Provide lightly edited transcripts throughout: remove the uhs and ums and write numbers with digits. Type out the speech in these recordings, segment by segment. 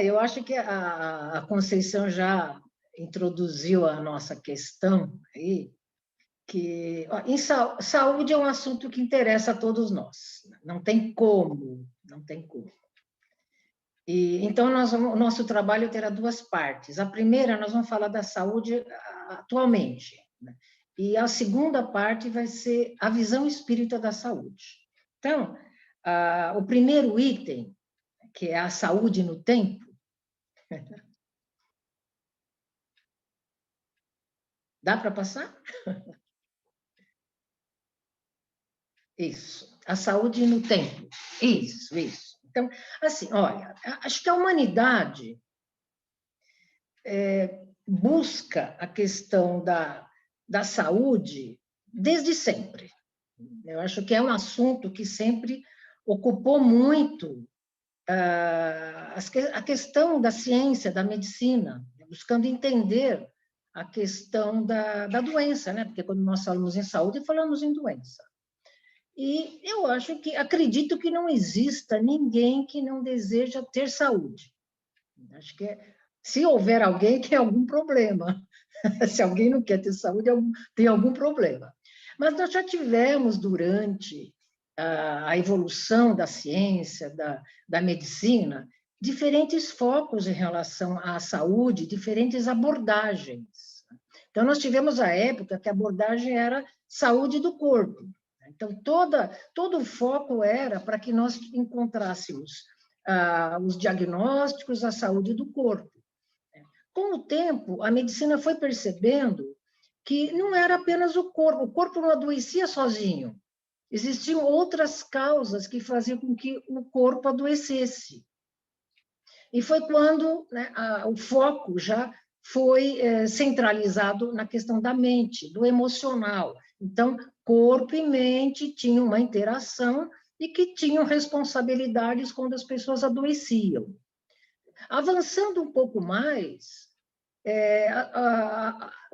Eu acho que a Conceição já introduziu a nossa questão aí, que ó, saúde é um assunto que interessa a todos nós, não tem como, não tem como. E, então, o nosso trabalho terá duas partes. A primeira, nós vamos falar da saúde atualmente, né? E a segunda parte vai ser a visão espírita da saúde. Então, o primeiro item, que é a saúde no tempo, dá para passar? Isso, a saúde no tempo. Isso, isso. Então, assim, olha, acho que a humanidade busca a questão da saúde desde sempre. Eu acho que é um assunto que sempre ocupou muito a questão da ciência, da medicina, buscando entender a questão da doença, né? Porque quando nós falamos em saúde, falamos em doença. E eu acredito que não exista ninguém que não deseja ter saúde. Acho que se houver alguém, tem algum problema. Se alguém não quer ter saúde, tem algum problema. Mas nós já tivemos, durante a evolução da ciência, da medicina, diferentes focos em relação à saúde, diferentes abordagens. Então, nós tivemos a época que a abordagem era saúde do corpo. Então, todo o foco era para que nós encontrássemos os diagnósticos, a saúde do corpo. Com o tempo, a medicina foi percebendo que não era apenas o corpo não adoecia sozinho, existiam outras causas que faziam com que o corpo adoecesse. E foi quando, né, o foco já foi centralizado na questão da mente, do emocional. Então, corpo e mente tinham uma interação e que tinham responsabilidades quando as pessoas adoeciam. Avançando um pouco mais,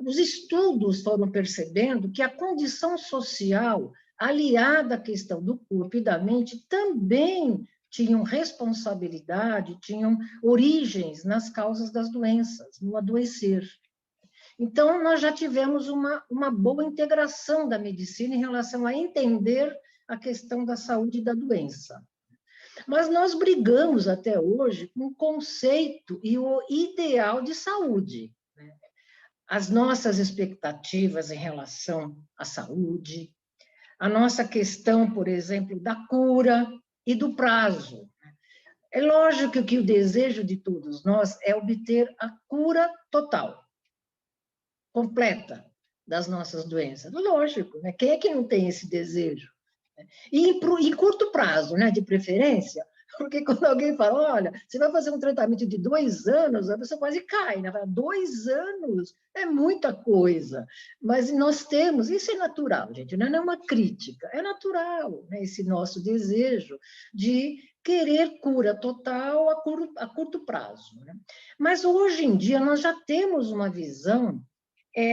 os estudos foram percebendo que a condição social, aliada à questão do corpo e da mente, também tinham responsabilidade, tinham origens nas causas das doenças, no adoecer. Então, nós já tivemos uma boa integração da medicina em relação a entender a questão da saúde e da doença. Mas nós brigamos até hoje com o conceito e o ideal de saúde. As nossas expectativas em relação à saúde, a nossa questão, por exemplo, da cura e do prazo. É lógico que o desejo de todos nós é obter a cura total, completa das nossas doenças. Lógico, né? Quem é que não tem esse desejo? E em curto prazo, né, de preferência, porque quando alguém fala, olha, você vai fazer um tratamento de 2 anos, a pessoa quase cai, né? 2 anos é muita coisa, mas nós temos, isso é natural, gente, não é uma crítica, é natural, né, esse nosso desejo de querer cura total a curto prazo. Né? Mas hoje em dia nós já temos uma visão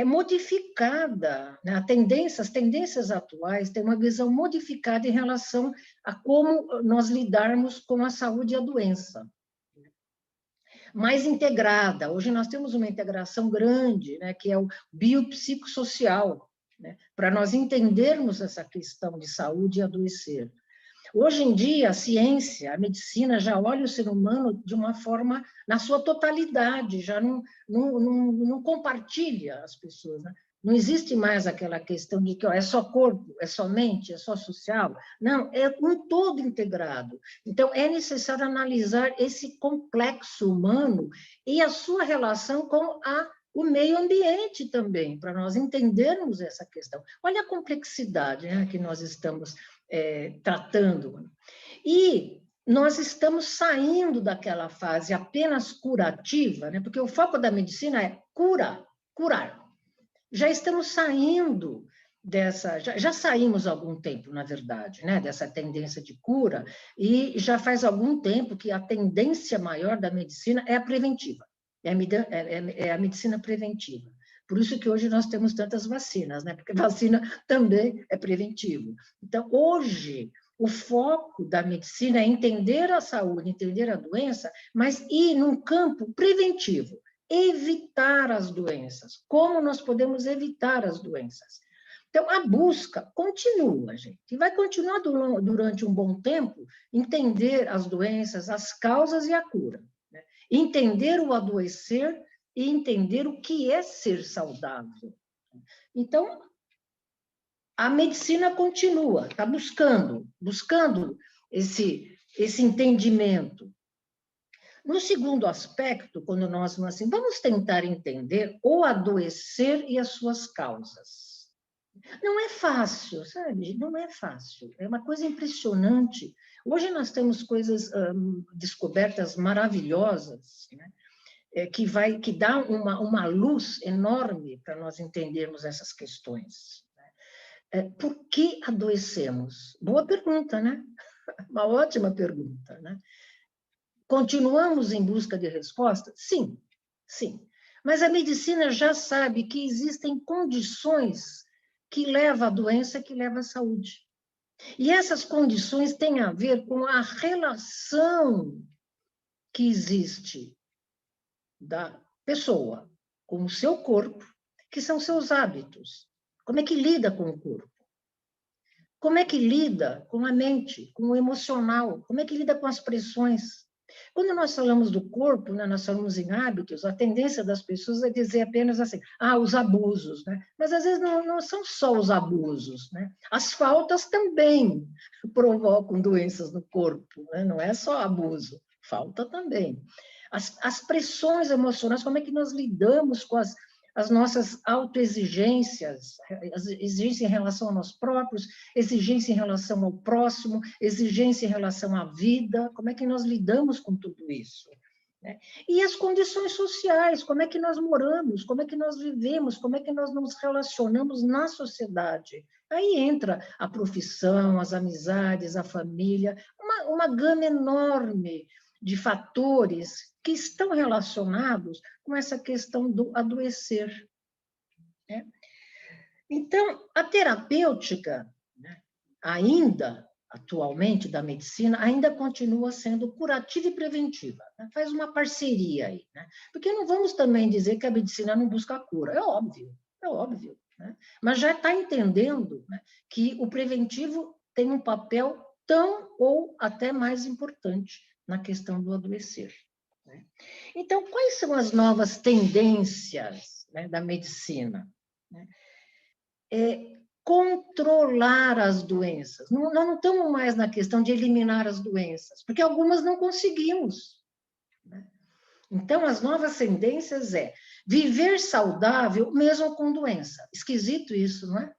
modificada, né? As tendências atuais têm uma visão modificada em relação a como nós lidarmos com a saúde e a doença. Mais integrada, hoje nós temos uma integração grande, né, que é o biopsicossocial, né, para nós entendermos essa questão de saúde e adoecer. Hoje em dia, a ciência, a medicina já olha o ser humano de uma forma, na sua totalidade, já não compartilha as pessoas, né? Não existe mais aquela questão de que é só corpo, é só mente, é só social. Não, é um todo integrado. Então, é necessário analisar esse complexo humano e a sua relação com o meio ambiente também, para nós entendermos essa questão. Olha a complexidade, né, que nós estamos tratando. E nós estamos saindo daquela fase apenas curativa, né? Porque o foco da medicina é curar. Já estamos saindo dessa, já saímos há algum tempo, na verdade, né? Dessa tendência de cura, e já faz algum tempo que a tendência maior da medicina é a preventiva, é a medicina preventiva. Por isso que hoje nós temos tantas vacinas, né? Porque vacina também é preventivo. Então, hoje, O foco da medicina é entender a saúde, entender a doença, mas ir num campo preventivo, evitar as doenças. Como nós podemos evitar as doenças? Então, a busca continua, gente, e vai continuar durante um bom tempo, entender as doenças, as causas e a cura, né? Entender o adoecer e entender o que é ser saudável. Então, a medicina continua, está buscando esse entendimento. No segundo aspecto, quando nós assim, vamos tentar entender o adoecer e as suas causas. Não é fácil, sabe? Não é fácil. É uma coisa impressionante. Hoje nós temos coisas, descobertas maravilhosas, né? Que dá uma luz enorme para nós entendermos essas questões. Por que adoecemos? Boa pergunta, né? Uma ótima pergunta, né? Continuamos em busca de resposta? Sim, sim. Mas a medicina já sabe que existem condições que levam à doença, que levam à saúde. E essas condições têm a ver com a relação que existe da pessoa com o seu corpo, que são seus hábitos. Como é que lida com o corpo? Como é que lida com a mente, com o emocional? Como é que lida com as pressões? Quando nós falamos do corpo, né, nós falamos em hábitos, a tendência das pessoas é dizer apenas assim, os abusos, né? Mas às vezes não são só os abusos, né? As faltas também provocam doenças no corpo, né? Não é só abuso, falta também. As pressões emocionais, como é que nós lidamos com as nossas autoexigências, exigência em relação a nós próprios, exigência em relação ao próximo, exigência em relação à vida, como é que nós lidamos com tudo isso? Né? E as condições sociais, como é que nós moramos, como é que nós vivemos, como é que nós nos relacionamos na sociedade. Aí entra a profissão, as amizades, a família, uma gama enorme de fatores que estão relacionados com essa questão do adoecer. Né? Então, a terapêutica, né, ainda, atualmente, da medicina, ainda continua sendo curativa e preventiva. Né? Faz uma parceria aí. Né? Porque não vamos também dizer que a medicina não busca cura. É óbvio. Né? Mas já está entendendo, né, que o preventivo tem um papel tão ou até mais importante na questão do adoecer. Né? Então, quais são as novas tendências, né, da medicina? Né? Controlar as doenças. Nós não estamos mais na questão de eliminar as doenças, porque algumas não conseguimos. Né? Então, as novas tendências viver saudável mesmo com doença. Esquisito isso, não é?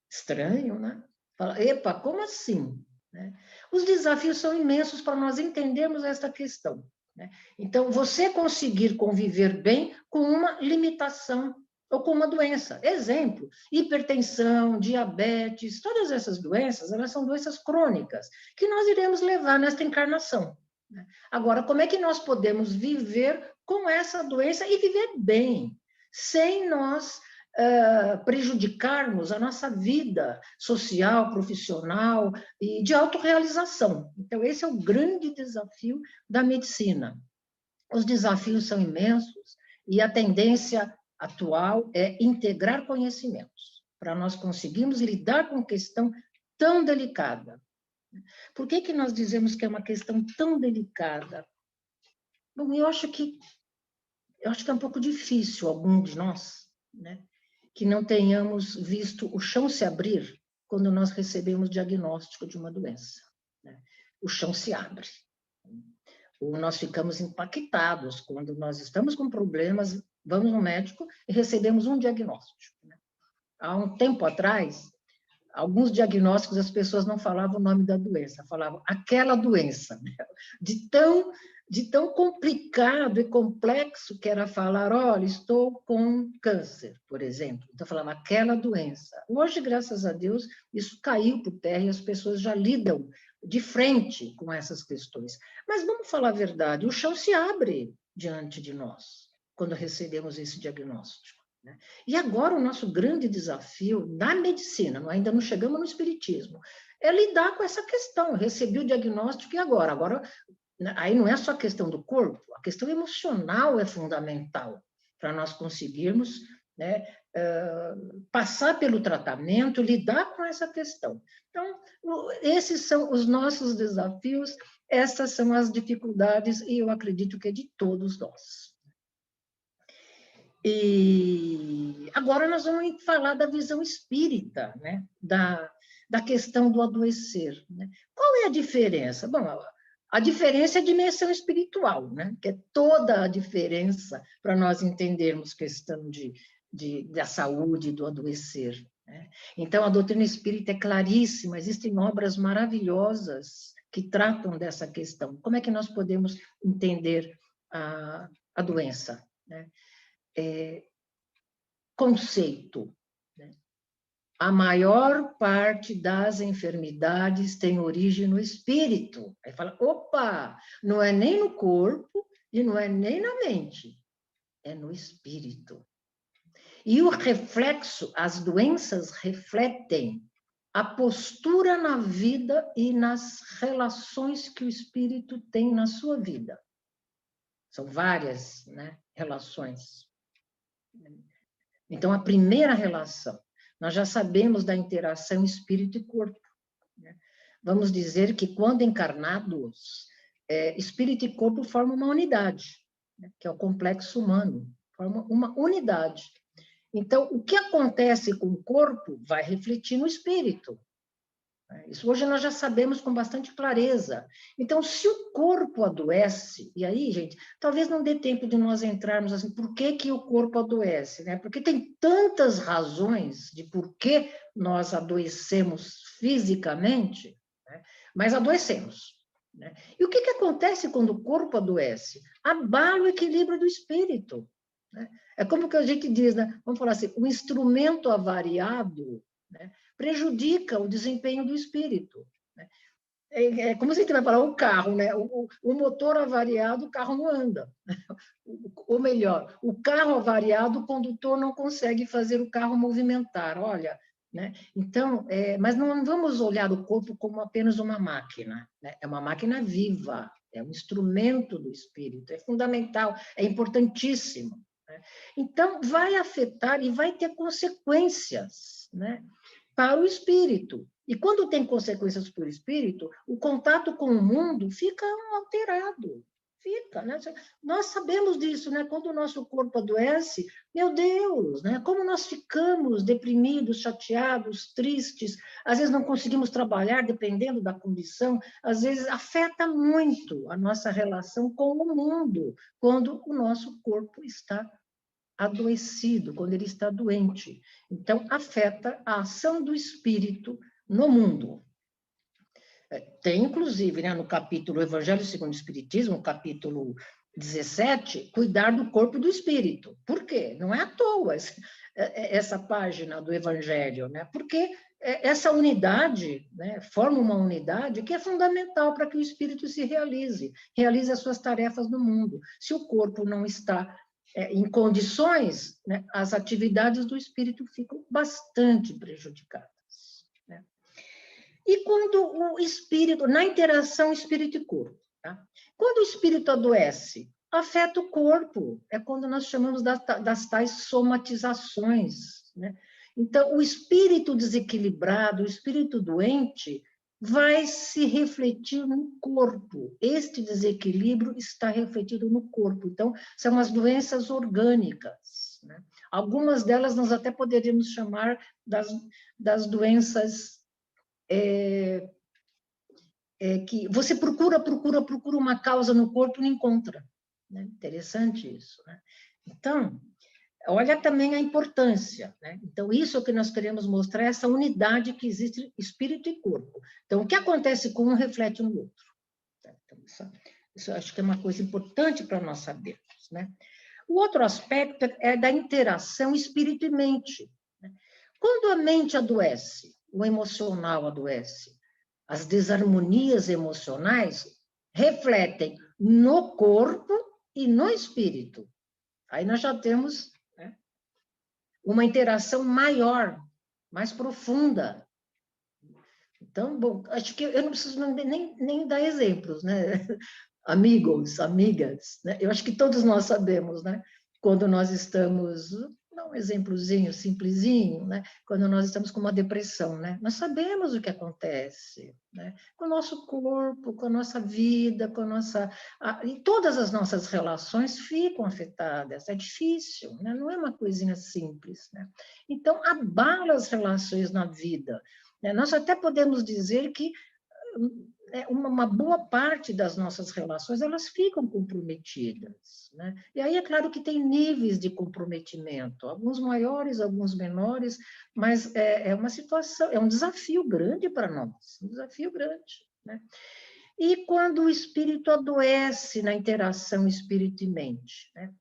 Estranho, né? Fala, epa, como assim? Né? Os desafios são imensos para nós entendermos esta questão. Né? Então, você conseguir conviver bem com uma limitação ou com uma doença. Exemplo, hipertensão, diabetes, todas essas doenças, elas são doenças crônicas, que nós iremos levar nesta encarnação. Né? Agora, como é que nós podemos viver com essa doença e viver bem, sem nós prejudicarmos a nossa vida social, profissional e de autorrealização. Então, esse é o grande desafio da medicina. Os desafios são imensos e a tendência atual é integrar conhecimentos para nós conseguirmos lidar com uma questão tão delicada. Por que nós dizemos que é uma questão tão delicada? Bom, eu acho que é um pouco difícil, alguns de nós, né, que não tenhamos visto o chão se abrir quando nós recebemos diagnóstico de uma doença. Né? O chão se abre. Ou nós ficamos impactados quando nós estamos com problemas, vamos no médico e recebemos um diagnóstico. Né? Há um tempo atrás, alguns diagnósticos as pessoas não falavam o nome da doença, falavam aquela doença. Né? De tão complicado e complexo que era falar, olha, estou com câncer, por exemplo. Então, falava aquela doença. Hoje, graças a Deus, isso caiu por terra e as pessoas já lidam de frente com essas questões. Mas vamos falar a verdade, o chão se abre diante de nós quando recebemos esse diagnóstico. né? E agora o nosso grande desafio na medicina, ainda não chegamos no espiritismo, é lidar com essa questão. Eu recebi o diagnóstico e agora? Agora, aí não é só a questão do corpo, a questão emocional é fundamental para nós conseguirmos, né, passar pelo tratamento, lidar com essa questão. Então, esses são os nossos desafios, essas são as dificuldades, e eu acredito que é de todos nós. E agora nós vamos falar da visão espírita, né, da questão do adoecer, né? Qual é a diferença? Bom, a diferença é a dimensão espiritual, né? Que é toda a diferença para nós entendermos questão da saúde, do adoecer, né? Então, a doutrina espírita é claríssima, existem obras maravilhosas que tratam dessa questão. Como é que nós podemos entender a doença, né? Conceito, né? A maior parte das enfermidades tem origem no espírito. Aí fala, opa, não é nem no corpo e não é nem na mente, é no espírito. E o reflexo, as doenças refletem a postura na vida e nas relações que o espírito tem na sua vida. São várias, né, relações. Então, a primeira relação, nós já sabemos da interação espírito e corpo, né? Vamos dizer que, quando encarnados, espírito e corpo formam uma unidade, né? Que é o complexo humano, formam uma unidade. Então, o que acontece com o corpo vai refletir no espírito. Isso hoje nós já sabemos com bastante clareza. Então, se o corpo adoece, e aí, gente, talvez não dê tempo de nós entrarmos assim, por que o corpo adoece, né? Porque tem tantas razões de por que nós adoecemos fisicamente, né? Mas adoecemos, né? E o que acontece quando o corpo adoece? Abala o equilíbrio do espírito, né? É como que a gente diz, né? Vamos falar assim, o instrumento avariado, né, prejudica o desempenho do espírito, né? É como se a gente vai falar o carro, né? O motor avariado, o carro não anda. Ou melhor, o carro avariado, o condutor não consegue fazer o carro movimentar. Olha, né? Então, mas não vamos olhar o corpo como apenas uma máquina, né? É uma máquina viva, é um instrumento do espírito, é fundamental, é importantíssimo, né? Então, vai afetar e vai ter consequências, né, para o espírito. E quando tem consequências para o espírito, o contato com o mundo fica alterado. Fica, né? Nós sabemos disso, né? Quando o nosso corpo adoece, meu Deus, né? Como nós ficamos deprimidos, chateados, tristes, às vezes não conseguimos trabalhar, dependendo da condição, às vezes afeta muito a nossa relação com o mundo, quando o nosso corpo está adoecido, quando ele está doente. Então, afeta a ação do espírito no mundo. Tem, inclusive, né, no capítulo Evangelho segundo o Espiritismo, capítulo 17, cuidar do corpo e do espírito. Por quê? Não é à toa essa página do Evangelho, né? Porque essa unidade, né, forma uma unidade que é fundamental para que o espírito se realize as suas tarefas no mundo. Se o corpo não está em condições, né, as atividades do espírito ficam bastante prejudicadas, né? E quando o espírito, na interação espírito e corpo, tá? Quando o espírito adoece, afeta o corpo, é quando nós chamamos das tais somatizações, né? Então, o espírito desequilibrado, o espírito doente, vai se refletir no corpo. Este desequilíbrio está refletido no corpo. Então, são as doenças orgânicas, né? Algumas delas nós até poderíamos chamar das doenças que você procura uma causa no corpo e não encontra, né? Interessante isso, né? Então, olha também a importância, né? Então, isso é o que nós queremos mostrar, essa unidade que existe espírito e corpo. Então, o que acontece com um reflete no outro. Então, isso eu acho que é uma coisa importante para nós sabermos, né? O outro aspecto é da interação espírito e mente, né? Quando a mente adoece, o emocional adoece, as desarmonias emocionais refletem no corpo e no espírito. Aí nós já temos, né, uma interação maior, mais profunda. Então, bom, acho que eu não preciso nem dar exemplos, né? Amigos, amigas, né? Eu acho que todos nós sabemos, né? Quando nós estamos, dá um exemplozinho simplesinho, né? Quando nós estamos com uma depressão, né? Nós sabemos o que acontece, né? Com o nosso corpo, com a nossa vida, com a nossa... E todas as nossas relações ficam afetadas, é difícil, né? Não é uma coisinha simples, né? Então, abala as relações na vida, né? Nós até podemos dizer que uma boa parte das nossas relações elas ficam comprometidas, né? E aí é claro que tem níveis de comprometimento, alguns maiores, alguns menores, mas é uma situação, é um desafio grande para nós, um desafio grande, né? E quando o espírito adoece na interação espírito e mente, né?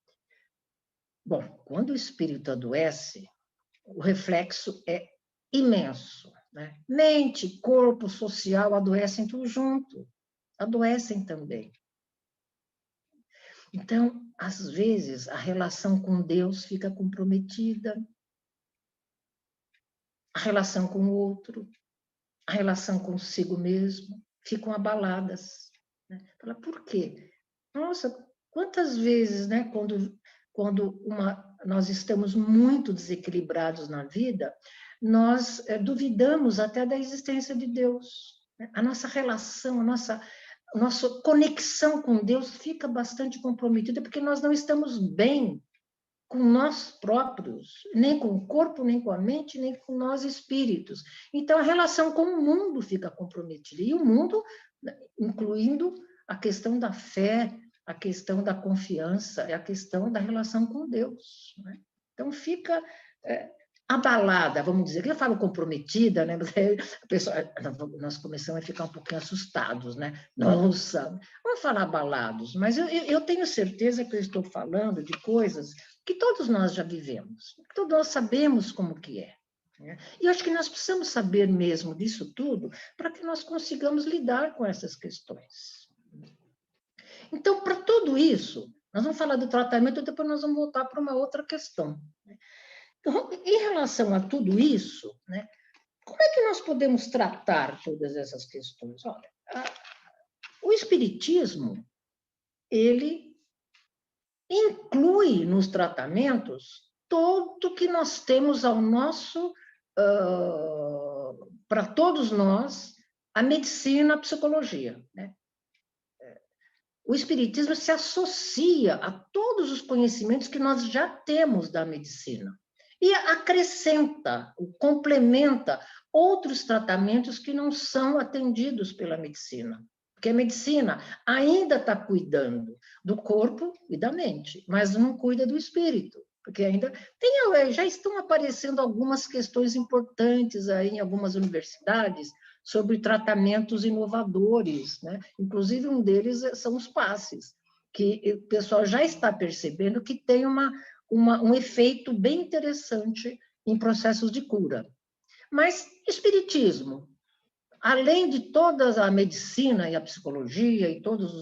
Bom, quando o espírito adoece, o reflexo é imenso, né? Mente, corpo, social adoecem tudo junto, adoecem também. Então, às vezes, a relação com Deus fica comprometida, a relação com o outro, a relação consigo mesmo, ficam abaladas, né? Fala, por quê? Nossa, quantas vezes, né, quando nós estamos muito desequilibrados na vida, nós duvidamos até da existência de Deus, né? A nossa relação, a nossa conexão com Deus fica bastante comprometida porque nós não estamos bem com nós próprios, nem com o corpo, nem com a mente, nem com nós espíritos. Então, a relação com o mundo fica comprometida. E o mundo, incluindo a questão da fé, a questão da confiança, a questão da relação com Deus, né? Então, fica abalada, vamos dizer, que eu falo comprometida, né? A pessoa, nós começamos a ficar um pouquinho assustados, né? Nossa, vamos falar abalados, mas eu tenho certeza que eu estou falando de coisas que todos nós já vivemos, que todos nós sabemos como que é, né? E eu acho que nós precisamos saber mesmo disso tudo para que nós consigamos lidar com essas questões. Então, para tudo isso, nós vamos falar do tratamento, depois nós vamos voltar para uma outra questão. Então, em relação a tudo isso, né, como é que nós podemos tratar todas essas questões? Olha, o espiritismo, ele inclui nos tratamentos tudo que nós temos ao nosso, para todos nós, a medicina, a psicologia, né? O espiritismo se associa a todos os conhecimentos que nós já temos da medicina e acrescenta, complementa outros tratamentos que não são atendidos pela medicina. Porque a medicina ainda está cuidando do corpo e da mente, mas não cuida do espírito, porque ainda já estão aparecendo algumas questões importantes aí em algumas universidades sobre tratamentos inovadores, né? Inclusive um deles são os passes, que o pessoal já está percebendo que tem um efeito bem interessante em processos de cura. Mas espiritismo, além de toda a medicina e a psicologia e todas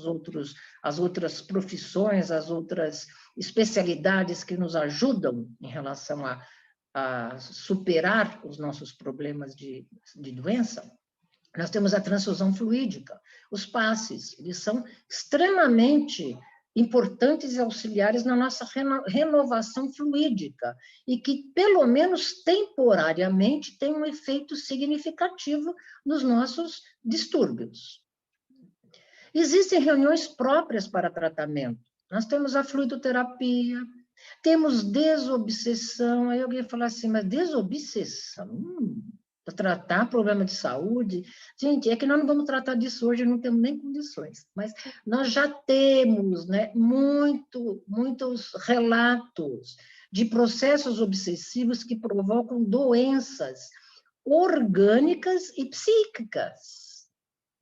as outras profissões, as outras especialidades que nos ajudam em relação a superar os nossos problemas de doença, nós temos a transfusão fluídica, os passes, eles são extremamente importantes e auxiliares na nossa renovação fluídica e que, pelo menos temporariamente, tem um efeito significativo nos nossos distúrbios. Existem reuniões próprias para tratamento. Nós temos a fluidoterapia, temos desobsessão. Aí alguém fala assim, mas desobsessão? Para tratar problema de saúde. Gente, é que nós não vamos tratar disso hoje, não temos nem condições, mas nós já temos, né, muitos relatos de processos obsessivos que provocam doenças orgânicas e psíquicas,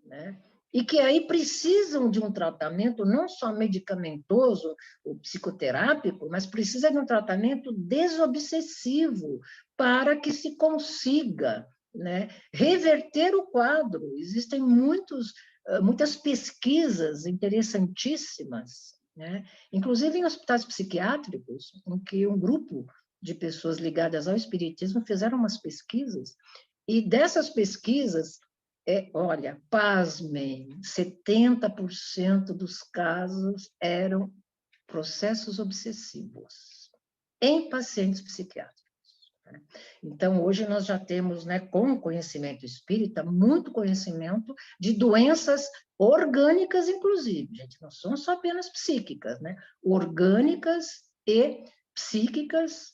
né? E que aí precisam de um tratamento não só medicamentoso ou psicoterápico, mas precisa de um tratamento desobsessivo para que se consiga, né, reverter o quadro. Existem muitas pesquisas interessantíssimas, né, inclusive em hospitais psiquiátricos, em que um grupo de pessoas ligadas ao espiritismo fizeram umas pesquisas, e dessas pesquisas, olha, pasmem, 70% dos casos eram processos obsessivos em pacientes psiquiátricos. Então, hoje nós já temos, né, com o conhecimento espírita, muito conhecimento de doenças orgânicas, inclusive, gente, não são só apenas psíquicas, né? Orgânicas e psíquicas,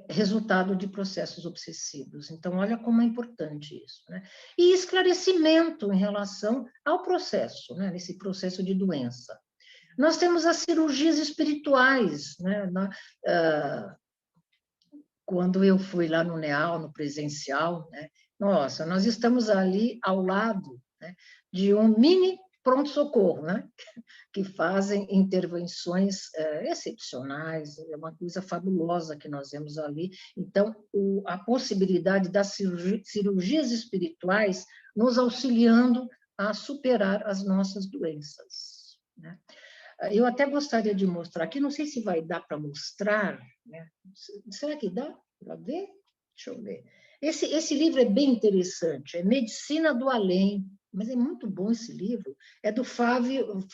resultado de processos obsessivos. Então, olha como é importante isso, né? E esclarecimento em relação ao processo, né, nesse processo de doença. Nós temos as cirurgias espirituais, né? Quando eu fui lá no NEAL, no presencial, né? Nossa, nós estamos ali ao lado, né, de um mini pronto-socorro, né? Que fazem intervenções excepcionais, é uma coisa fabulosa que nós vemos ali. Então, a possibilidade das cirurgias espirituais nos auxiliando a superar as nossas doenças, né? Eu até gostaria de mostrar aqui, não sei se vai dar para mostrar, né? Será que dá para ver? Deixa eu ver. Esse livro é bem interessante, é Medicina do Além, mas é muito bom esse livro, é do Fábio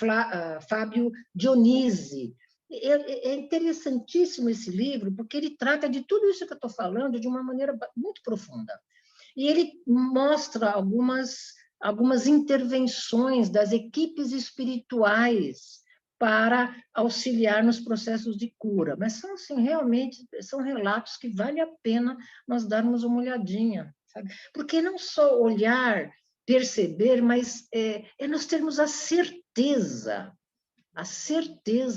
Dionisi. É interessantíssimo esse livro, porque ele trata de tudo isso que eu estou falando de uma maneira muito profunda. E ele mostra algumas intervenções das equipes espirituais para auxiliar nos processos de cura. Mas são, assim, realmente, são relatos que vale a pena nós darmos uma olhadinha, sabe? Porque não só olhar, perceber, mas nós termos a certeza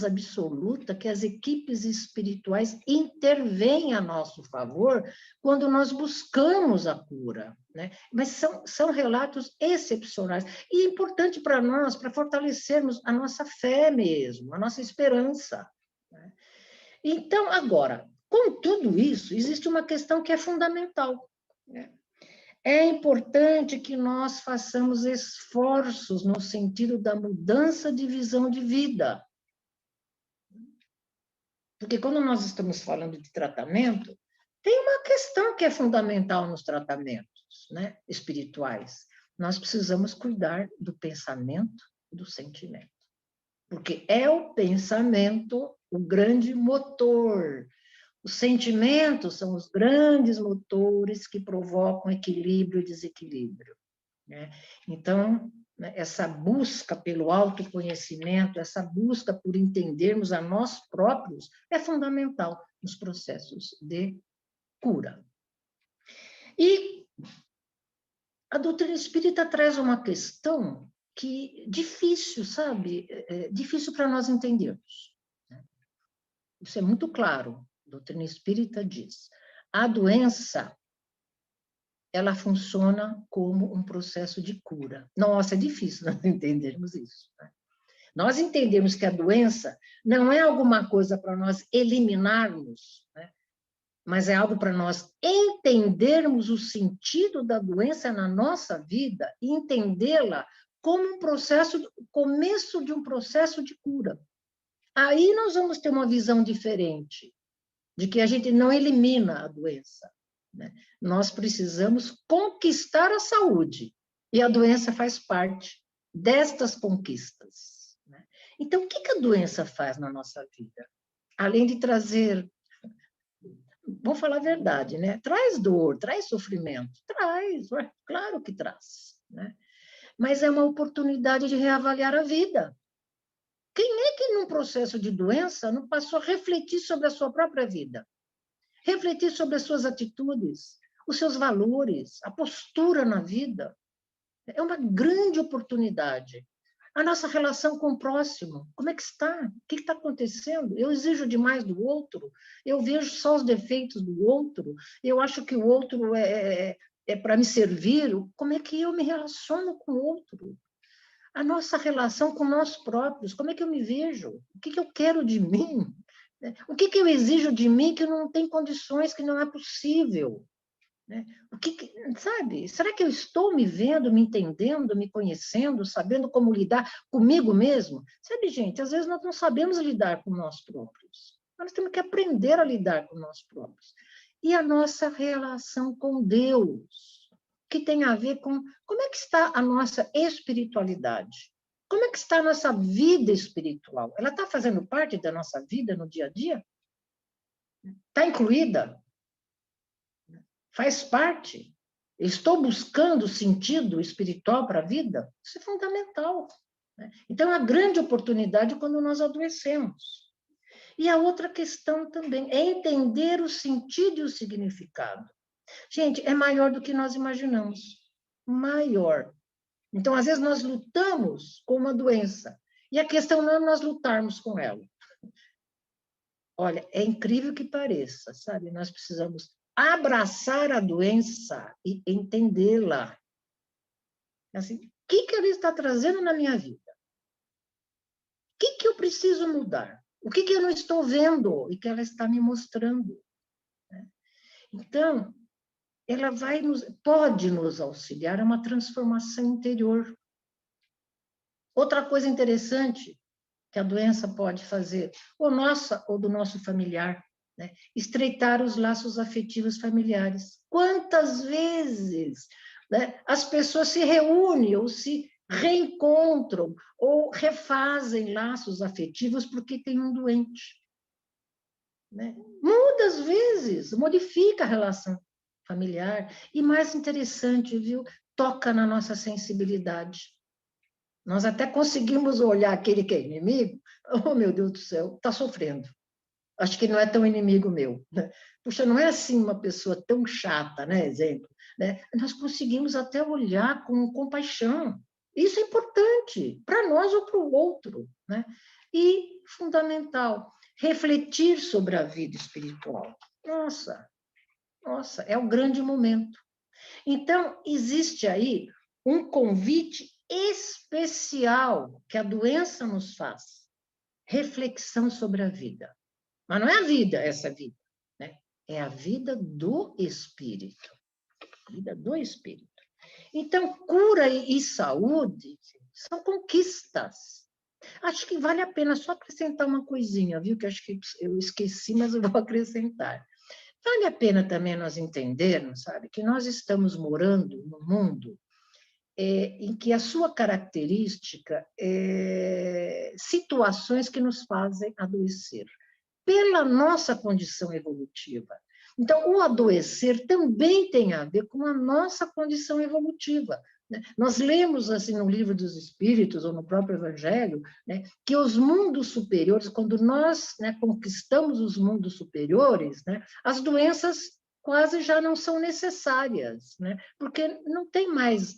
absoluta que as equipes espirituais intervêm a nosso favor quando nós buscamos a cura, né? Mas são relatos excepcionais e é importante para nós, para fortalecermos a nossa fé mesmo, a nossa esperança, né? Então, agora, com tudo isso, existe uma questão que é fundamental, né? É importante que nós façamos esforços no sentido da mudança de visão de vida. Porque quando nós estamos falando de tratamento, tem uma questão que é fundamental nos tratamentos, né, espirituais. Nós precisamos cuidar do pensamento e do sentimento. Porque é o pensamento o grande motor. Os sentimentos são os grandes motores que provocam equilíbrio e desequilíbrio, né? Então, essa busca pelo autoconhecimento, essa busca por entendermos a nós próprios é fundamental nos processos de cura. E a doutrina espírita traz uma questão que difícil, sabe? Difícil para nós entendermos, né? Isso é muito claro. A doutrina espírita diz: a doença, ela funciona como um processo de cura. Nossa, é difícil nós entendermos isso, né? Nós entendemos que a doença não é alguma coisa para nós eliminarmos, né? Mas é algo para nós entendermos o sentido da doença na nossa vida e entendê-la como um processo, começo de um processo de cura. Aí nós vamos ter uma visão diferente, de que a gente não elimina a doença, né? Nós precisamos conquistar a saúde, e a doença faz parte destas conquistas, né? Então, o que a doença faz na nossa vida? Além de trazer, vou falar a verdade, né? Traz dor, traz sofrimento, traz, claro que traz, né? Mas é uma oportunidade de reavaliar a vida. Quem é que, num processo de doença, não passou a refletir sobre a sua própria vida? Refletir sobre as suas atitudes, os seus valores, a postura na vida. É uma grande oportunidade. A nossa relação com o próximo, como é que está? O que está acontecendo? Eu exijo demais do outro? Eu vejo só os defeitos do outro? Eu acho que o outro é para me servir? Como é que eu me relaciono com o outro? A nossa relação com nós próprios, como é que eu me vejo? O que eu quero de mim? O que eu exijo de mim que não tem condições, que não é possível? Sabe? Será que eu estou me vendo, me entendendo, me conhecendo, sabendo como lidar comigo mesmo? Sabe, gente, às vezes nós não sabemos lidar com nós próprios. Nós temos que aprender a lidar com nós próprios. E a nossa relação com Deus, que tem a ver com como é que está a nossa espiritualidade. Como é que está a nossa vida espiritual? Ela está fazendo parte da nossa vida no dia a dia? Está incluída? Faz parte? Estou buscando sentido espiritual para a vida? Isso é fundamental. Então, é uma grande oportunidade quando nós adoecemos. E a outra questão também é entender o sentido e o significado. Gente, é maior do que nós imaginamos. Maior. Então, às vezes, nós lutamos com uma doença. E a questão não é nós lutarmos com ela. Olha, é incrível que pareça, sabe? Nós precisamos abraçar a doença e entendê-la. Assim, o que ela está trazendo na minha vida? O que eu preciso mudar? O que eu não estou vendo e que ela está me mostrando? Então, ela pode nos auxiliar a uma transformação interior. Outra coisa interessante que a doença pode fazer, ou nossa ou do nosso familiar, né? Estreitar os laços afetivos familiares. Quantas vezes, né, as pessoas se reúnem ou se reencontram ou refazem laços afetivos porque tem um doente, né? Muitas vezes modifica a relação familiar e, mais interessante, viu, toca na nossa sensibilidade. Nós até conseguimos olhar aquele que é inimigo, oh, meu Deus do céu, está sofrendo. Acho que não é tão inimigo meu. Né? Puxa, não é assim uma pessoa tão chata, né? Exemplo. Né? Nós conseguimos até olhar com compaixão. Isso é importante, para nós ou para o outro. Né? E, fundamental, refletir sobre a vida espiritual. Nossa, é um grande momento. Então, existe aí um convite especial que a doença nos faz. Reflexão sobre a vida. Mas não é a vida, essa vida, né? É a vida do espírito. Vida do espírito. Então, cura e saúde são conquistas. Acho que vale a pena só acrescentar uma coisinha, viu? Que acho que eu esqueci, mas eu vou acrescentar. Vale a pena também nós entendermos, sabe, que nós estamos morando num mundo em que a sua característica é situações que nos fazem adoecer, pela nossa condição evolutiva. Então, o adoecer também tem a ver com a nossa condição evolutiva. Né? Nós lemos assim no Livro dos Espíritos, ou no próprio Evangelho, né, que os mundos superiores, quando nós, né, conquistamos os mundos superiores, né, as doenças quase já não são necessárias, né? Porque não tem mais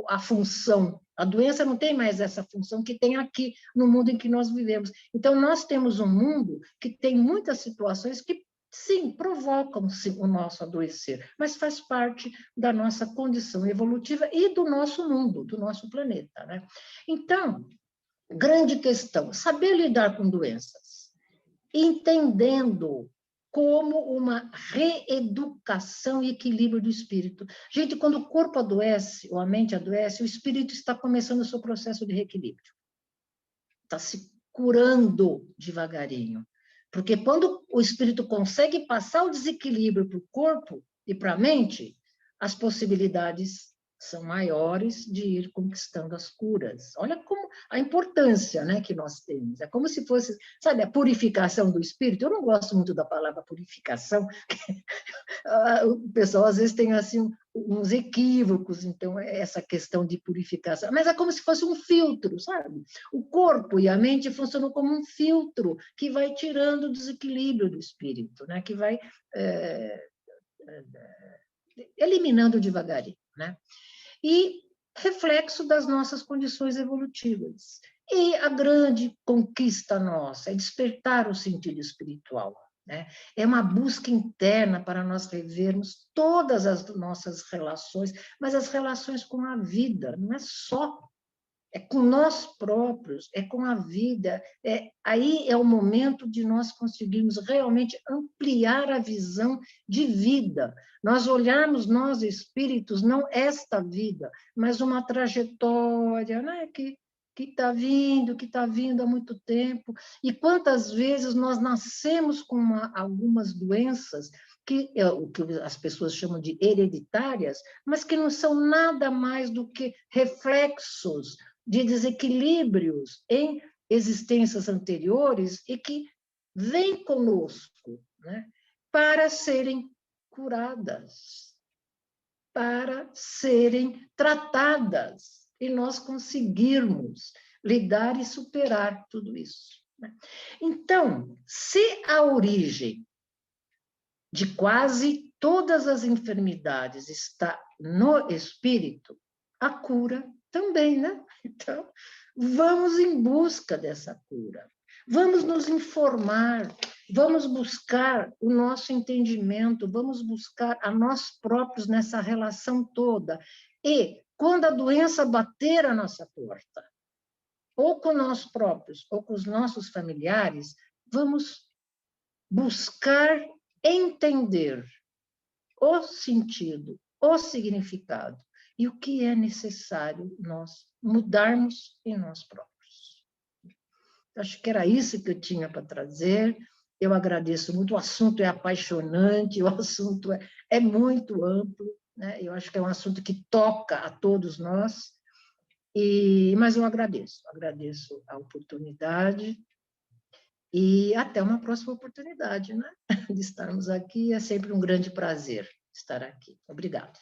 a função, a doença não tem mais essa função que tem aqui no mundo em que nós vivemos. Então, nós temos um mundo que tem muitas situações que, sim, provocam o nosso adoecer, mas faz parte da nossa condição evolutiva e do nosso mundo, do nosso planeta, né? Então, grande questão, saber lidar com doenças, entendendo como uma reeducação e equilíbrio do espírito. Gente, quando o corpo adoece, ou a mente adoece, o espírito está começando o seu processo de reequilíbrio. Está se curando devagarinho. Porque quando o espírito consegue passar o desequilíbrio para o corpo e para a mente, as possibilidades são maiores de ir conquistando as curas. Olha como a importância, né, que nós temos. É como se fosse, sabe, a purificação do espírito. Eu não gosto muito da palavra purificação. O pessoal às vezes tem assim uns equívocos, então essa questão de purificação. Mas é como se fosse um filtro, sabe? O corpo e a mente funcionam como um filtro que vai tirando o desequilíbrio do espírito, né? Que vai eliminando devagarinho, né? E reflexo das nossas condições evolutivas. E a grande conquista nossa é despertar o sentido espiritual, né? É uma busca interna para nós revermos todas as nossas relações, mas as relações com a vida, não é só, é com nós próprios, é com a vida. Aí é o momento de nós conseguirmos realmente ampliar a visão de vida. Nós olharmos, nós espíritos, não esta vida, mas uma trajetória, né, que que está vindo há muito tempo, e quantas vezes nós nascemos com algumas doenças que é o que as pessoas chamam de hereditárias, mas que não são nada mais do que reflexos de desequilíbrios em existências anteriores e que vêm conosco, né, para serem curadas, para serem tratadas, e nós conseguirmos lidar e superar tudo isso. Então, se a origem de quase todas as enfermidades está no espírito, a cura também, né? Então, vamos em busca dessa cura. Vamos nos informar, vamos buscar o nosso entendimento, vamos buscar a nós próprios nessa relação toda. E, quando a doença bater a nossa porta, ou com nós próprios, ou com os nossos familiares, vamos buscar entender o sentido, o significado e o que é necessário nós mudarmos em nós próprios. Acho que era isso que eu tinha para trazer. Eu agradeço muito. O assunto é apaixonante, o assunto é muito amplo, né? Eu acho que é um assunto que toca a todos nós. Mas eu agradeço a oportunidade e até uma próxima oportunidade, né? De estarmos aqui. É sempre um grande prazer estar aqui. Obrigada.